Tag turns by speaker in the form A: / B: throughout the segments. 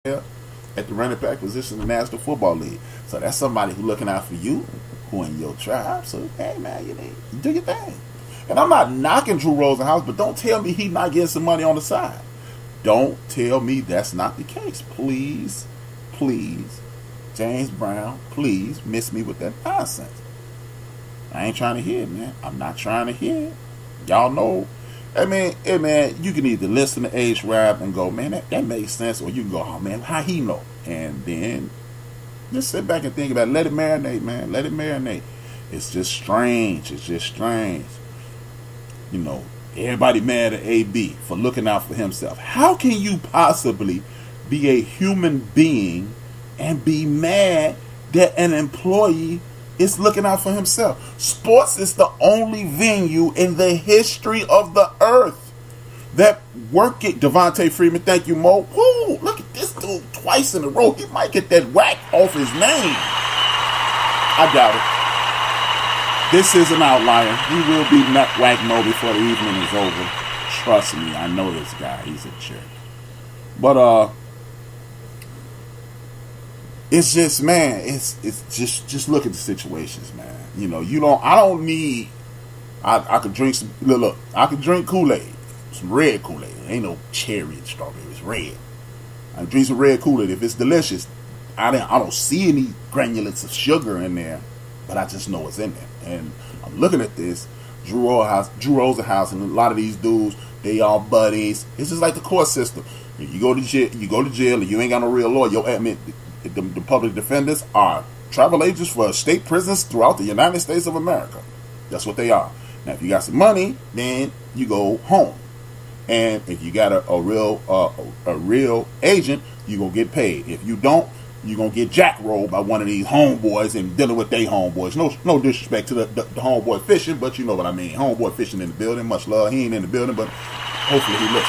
A: at the running back position in the National Football League. So that's somebody who's looking out for you, who in your tribe. So hey man, you do your thing. And I'm not knocking Drew Rosenhaus, but don't tell me he not getting some money on the side. Don't tell me that's not the case. Please, please, James Brown, please miss me with that nonsense. I ain't trying to hear it, man. I'm not trying to hear it. Y'all know. Hey man, you can either listen to HRap and go, man, that makes sense, or you can go, oh man, how he know? And then just sit back and think about it. Let it marinate, man. Let it marinate. It's just strange. It's just strange. You know, everybody mad at AB for looking out for himself. How can you possibly be a human being and be mad that an employee is looking out for himself? Sports is the only venue in the history of the earth that work it. Devontae Freeman, thank you, Mo. Woo, look at this dude twice in a row. He might get that whack off his name. I doubt it. This is an outlier. He will be whack Mo before the evening is over. Trust me, I know this guy. He's a jerk. But it's just, man, it's just look at the situations, man. You know, I don't need. I could drink some. Look, I could drink Kool-Aid, some red Kool-Aid. Ain't no cherry and strawberry. It's red. I drink some red Kool-Aid if it's delicious. I don't see any granulates of sugar in there, but I just know it's in there. And I'm looking at this, Drew Rosenhaus, and a lot of these dudes, they all buddies. It's just like the court system. You go to jail, and you ain't got no real lawyer. The public defenders are travel agents for state prisons throughout the United States of America. That's what they are. Now, if you got some money, then you go home. And if you got a real agent, you gonna get paid. If you don't, you gonna get jackrolled by one of these homeboys and dealing with they homeboys. No disrespect to the homeboy fishing, but you know what I mean. Homeboy fishing in the building. Much love. He ain't in the building, but hopefully he listens.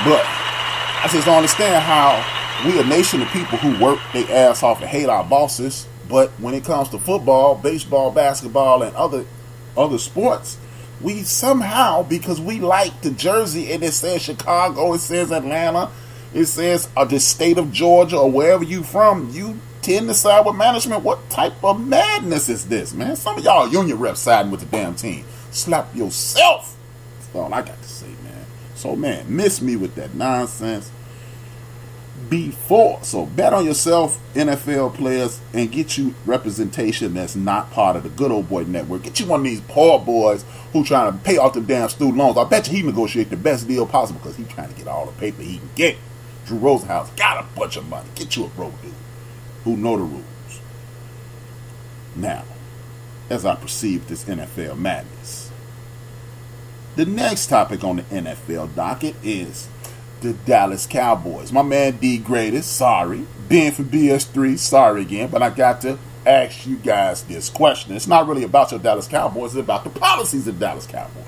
A: But I just don't understand how we a nation of people who work their ass off and hate our bosses, but when it comes to football, baseball, basketball, and other sports, we somehow, because we like the jersey and it says Chicago, it says Atlanta, it says the state of Georgia or wherever you from, you tend to side with management. What type of madness is this, man? Some of y'all union reps siding with the damn team. Slap yourself. That's all I got to say, man. So, man, miss me with that nonsense before. So bet on yourself, NFL players, and get you representation that's not part of the good old boy network. Get you one of these poor boys who trying to pay off the damn student loans. I bet you he negotiate the best deal possible because he trying to get all the paper he can get. Drew Rosenhaus got a bunch of money. Get you a broke dude who know the rules. Now, as I perceive this NFL madness, the next topic on the NFL docket is the Dallas Cowboys. My man D Greatest, sorry. Ben from BS3, sorry again, but I got to ask you guys this question. It's not really about your Dallas Cowboys, it's about the policies of Dallas Cowboys.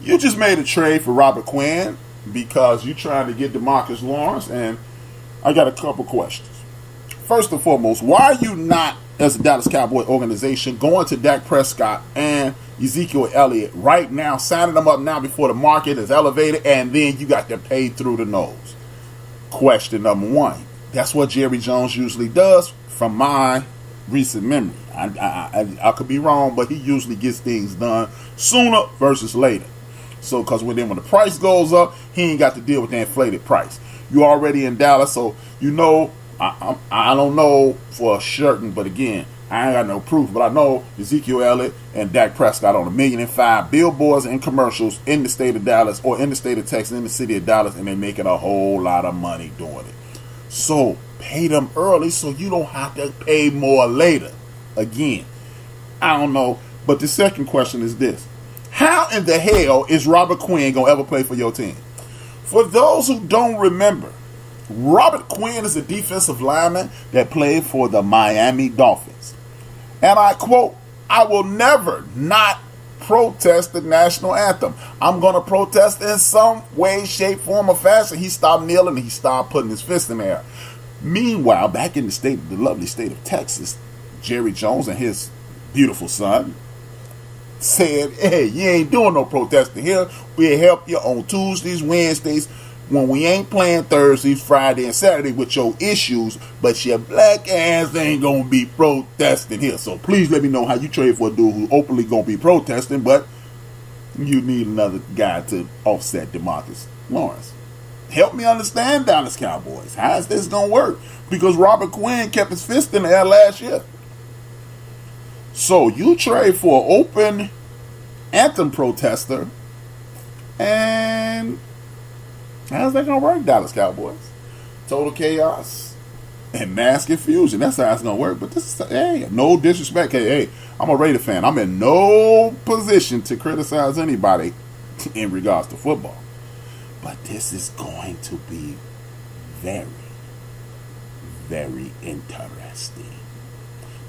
A: You just made a trade for Robert Quinn because you're trying to get DeMarcus Lawrence, and I got a couple questions. First and foremost, why are you not, as a Dallas Cowboy organization, going to Dak Prescott and Ezekiel Elliott right now, signing them up now before the market is elevated, and then you got them paid through the nose? Question number one. That's what Jerry Jones usually does, from my recent memory. I could be wrong, but he usually gets things done sooner versus later. So, because when the price goes up, he ain't got to deal with the inflated price. You already in Dallas, so you know. I don't know for certain, but again, I ain't got no proof, but I know Ezekiel Elliott and Dak Prescott on 1.5 million billboards and commercials in the state of Dallas or in the state of Texas, in the city of Dallas, and they're making a whole lot of money doing it. So pay them early so you don't have to pay more later. Again, I don't know, but the second question is this. How in the hell is Robert Quinn going to ever play for your team? For those who don't remember, Robert Quinn is a defensive lineman that played for the Miami Dolphins. And I quote, "I will never not protest the national anthem. I'm going to protest in some way, shape, form, or fashion." He stopped kneeling and he stopped putting his fist in the air. Meanwhile, back in the lovely state of Texas, Jerry Jones and his beautiful son, said, hey, you ain't doing no protesting here. We'll help you on Tuesdays, Wednesdays, when we ain't playing Thursday, Friday, and Saturday with your issues, but your black ass ain't gonna be protesting here. So please let me know how you trade for a dude who openly gonna be protesting, but you need another guy to offset DeMarcus Lawrence. Help me understand, Dallas Cowboys. How is this gonna work? Because Robert Quinn kept his fist in the air last year. So you trade for an open anthem protester, and how's that gonna work, Dallas Cowboys? Total chaos and mass confusion. That's how it's gonna work. But this is, hey, no disrespect. Hey, I'm a Raider fan. I'm in no position to criticize anybody in regards to football. But this is going to be very, very interesting.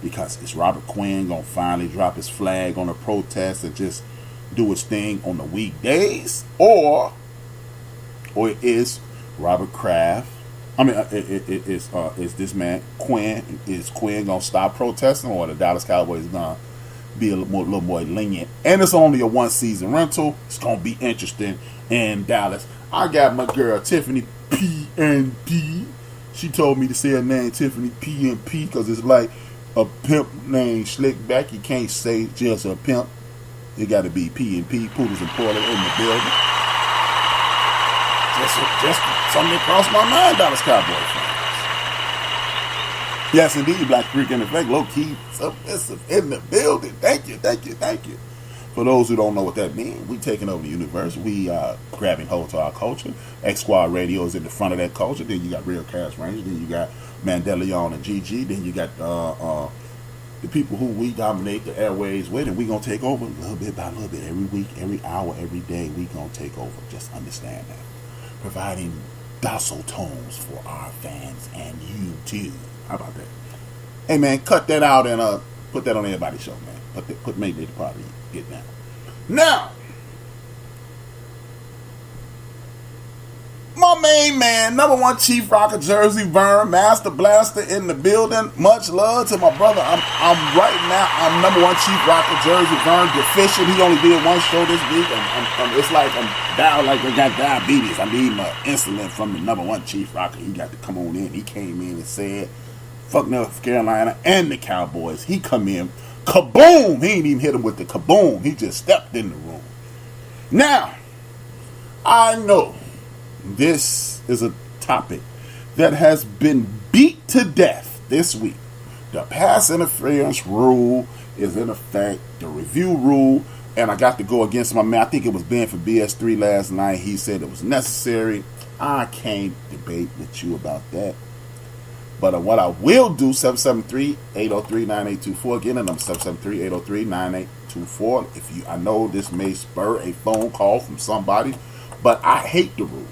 A: Because is Robert Quinn going to finally drop his flag on a protest and just do his thing on the weekdays? Or is Robert Kraft, is this man, Quinn, is Quinn going to stop protesting, or the Dallas Cowboys going to be a little more lenient? And it's only a one-season rental. It's going to be interesting in Dallas. I got my girl, Tiffany P&P. She told me to say her name, Tiffany P&P, because it's like a pimp named Slickback. You can't say just a pimp. It got to be P&P, Poodles and Porter in the building. Just something crossed my mind, Dallas Cowboys fans. Yes, indeed, Black Freak in effect, low-key submissive in the building. Thank you. For those who don't know what that means, we taking over the universe. We grabbing hold to our culture. X Squad Radio is in the front of that culture. Then you got Real Cash Rangers. Then you got Mandela and GG. Then you got the people who we dominate the airways with, and we gonna take over little bit by little bit, every week, every hour, every day. We gonna take over. Just understand that. Providing docile tones for our fans and you too. How about that? Hey man, cut that out and put that on everybody's show, man. Make it probably get down. Now, my main man, number one Chief Rocker Jersey Vern, Master Blaster in the building. Much love to my brother. I'm right now. I'm number one Chief Rocker Jersey Vern, deficient. He only did one show this week. It's like I'm down, like I got diabetes. I'm eating my insulin from the number one Chief Rocker. He got to come on in. He came in and said, "Fuck North Carolina and the Cowboys." He come in. Kaboom! He ain't even hit him with the kaboom. He just stepped in the room. Now, I know this is a topic that has been beat to death this week. The pass interference rule is in effect, the review rule, and I got to go against my man. I think it was Ben for BS3 last night. He said it was necessary. I can't debate with you about that. But what I will do, 773-803-9824. Again, and I'm 773-803-9824. I know this may spur a phone call from somebody, but I hate the rule.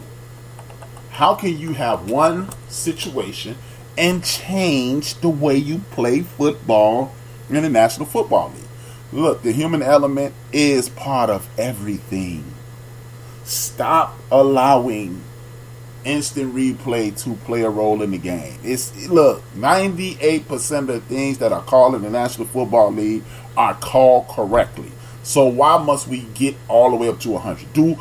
A: How can you have one situation and change the way you play football in the National Football League? Look, the human element is part of everything. Stop allowing instant replay to play a role in the game. Look, 98% of the things that are called in the National Football League are called correctly. So why must we get all the way up to 100? Do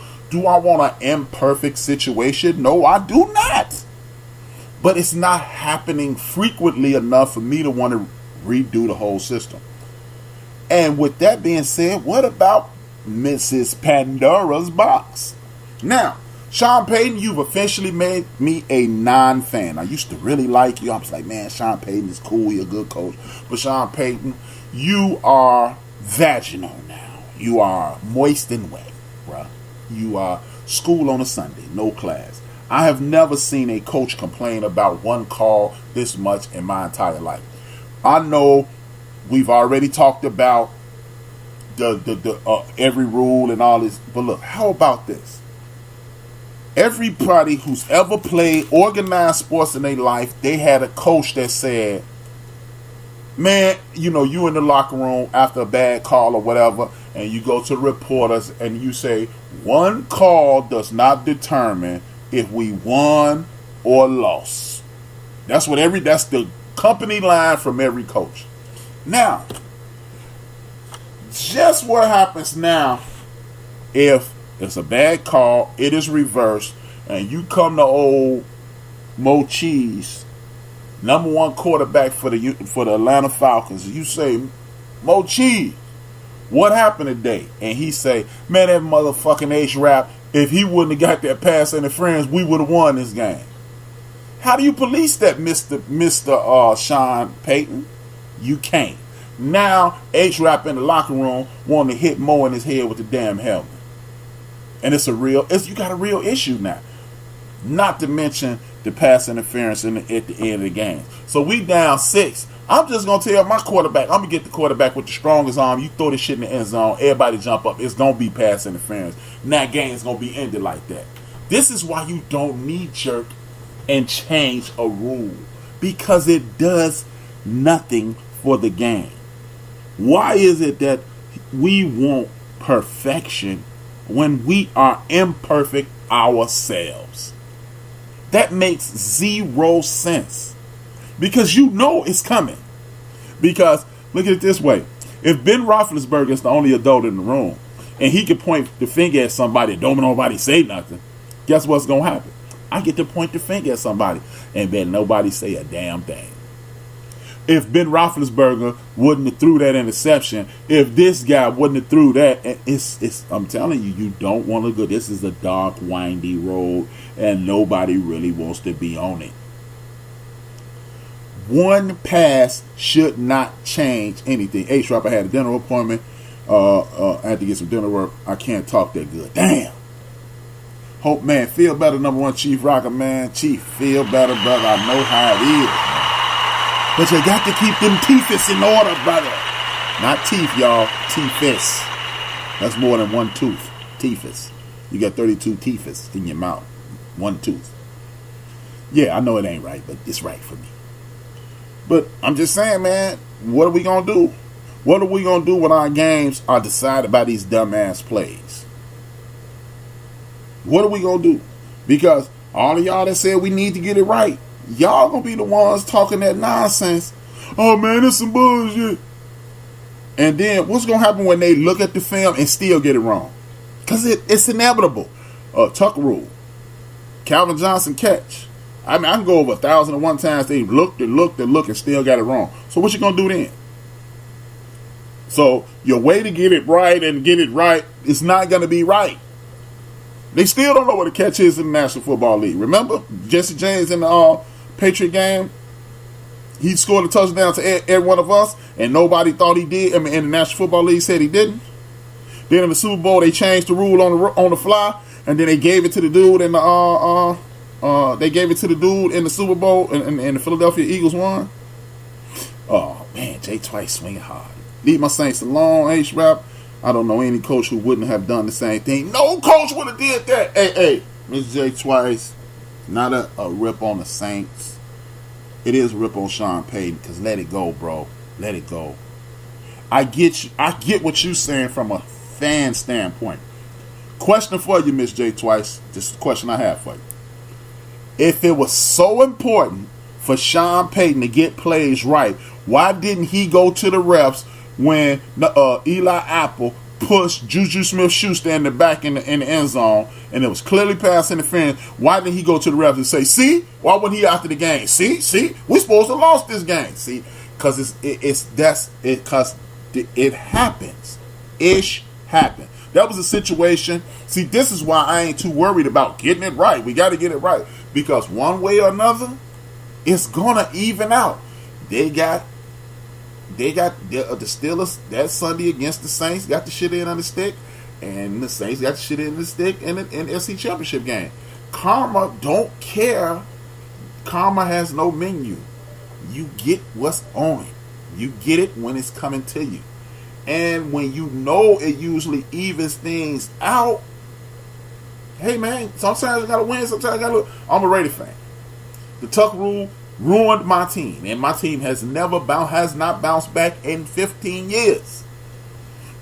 A: I want an imperfect situation? No, I do not. But it's not happening frequently enough for me to want to redo the whole system. And with that being said, what about Mrs. Pandora's box? Now, Sean Payton, you've officially made me a non-fan. I used to really like you. I was like, man, Sean Payton is cool. He's a good coach. But Sean Payton, you are vaginal now. You are moist and wet, bruh. You are school on a Sunday, no class. I have never seen a coach complain about one call this much in my entire life. I know we've already talked about the every rule and all this, but look, how about this? Everybody who's ever played organized sports in their life, they had a coach that said, man, you in the locker room after a bad call or whatever, and you go to reporters and you say, one call does not determine if we won or lost. That's the company line from every coach. Now, just what happens now if it's a bad call, it is reversed, and you come to old Mo Cheese, number one quarterback for the Atlanta Falcons, and you say, Mo Cheese, what happened today? And he say, man, that motherfucking HRap, if he wouldn't have got that pass interference, we would have won this game. How do you police that, Mr. Sean Payton? You can't. Now, HRap in the locker room wanting to hit Mo in his head with the damn helmet. And you got a real issue now. Not to mention the pass interference at the end of the game. So we down 6. I'm just going to tell my quarterback, I'm going to get the quarterback with the strongest arm. You throw this shit in the end zone, everybody jump up. It's going to be pass interference. And that game's going to be ended like that. This is why you don't knee-jerk and change a rule. Because it does nothing for the game. Why is it that we want perfection when we are imperfect ourselves? That makes zero sense. Because you know it's coming. Because, look at it this way. If Ben Roethlisberger is the only adult in the room, and he can point the finger at somebody, don't nobody say nothing, guess what's going to happen? I get to point the finger at somebody, and then nobody say a damn thing. If Ben Roethlisberger wouldn't have threw that interception, if this guy wouldn't have threw that, I'm telling you, you don't want to go. This is a dark, windy road, and nobody really wants to be on it. One pass should not change anything. HRap, I had a dinner appointment. I had to get some dinner work. I can't talk that good. Damn. Hope, man, feel better, number one, Chief Rocker, man. Chief, feel better, brother. I know how it is. But you got to keep them teethus in order, brother. Not teeth, y'all. Teethus. That's more than one tooth. Teethus. You got 32 teethus in your mouth. One tooth. Yeah, I know it ain't right, but it's right for me. But I'm just saying, man, what are we going to do? What are we going to do when our games are decided by these dumbass plays? What are we going to do? Because all of y'all that said we need to get it right, y'all going to be the ones talking that nonsense. Oh, man, it's some bullshit. And then what's going to happen when they look at the film and still get it wrong? Because it's inevitable. Tuck rule. Calvin Johnson catch. I mean, I can go over 1,001 times. They looked and still got it wrong. So what you going to do then? So your way to get it right is not going to be right. They still don't know what a catch is in the National Football League. Remember Jesse James in the Patriot game? He scored a touchdown to every one of us, and nobody thought he did. I mean, in the National Football League said he didn't. Then in the Super Bowl, they changed the rule on the fly, and then they gave it to the dude in the in the Super Bowl, and the Philadelphia Eagles won. Oh man, Jay Twice swinging hard. Leave my Saints alone, HRap. I don't know any coach who wouldn't have done the same thing. No coach would have did that. Hey, Mr. Jay Twice, not a rip on the Saints. It is a rip on Sean Payton, because let it go, bro. Let it go. I get what you're saying from a fan standpoint. Question for you, Miss Jay Twice. This is the question I have for you. If it was so important for Sean Payton to get plays right, why didn't he go to the refs when Eli Apple pushed Juju Smith-Schuster in the back in the end zone, and it was clearly pass interference? Why didn't he go to the refs and say, see, why wasn't he after the game? See, we're supposed to have lost this game. See, because it happens. Ish happened. That was a situation. See, this is why I ain't too worried about getting it right. We got to get it right, because one way or another, it's gonna even out. They got the Steelers that Sunday against the Saints, got the shit in on the stick, and the Saints got the shit in the stick in the SC Championship game. Karma don't care. Karma has no menu. You get what's on it. You get it when it's coming to you. And when you know it usually evens things out, hey man, sometimes you gotta win, sometimes you gotta lose. I'm a Raider fan. The Tuck rule ruined my team, and my team has not bounced back in 15 years.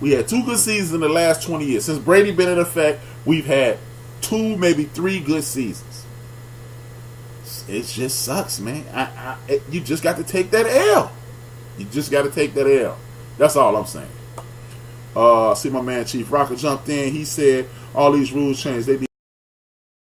A: We had 2 good seasons in the last 20 years. Since Brady been in effect, we've had 2, maybe 3 good seasons. It just sucks, man. You just got to take that L. You just got to take that L. That's all I'm saying. See my man Chief Rocker jumped in. He said all these rules changed. They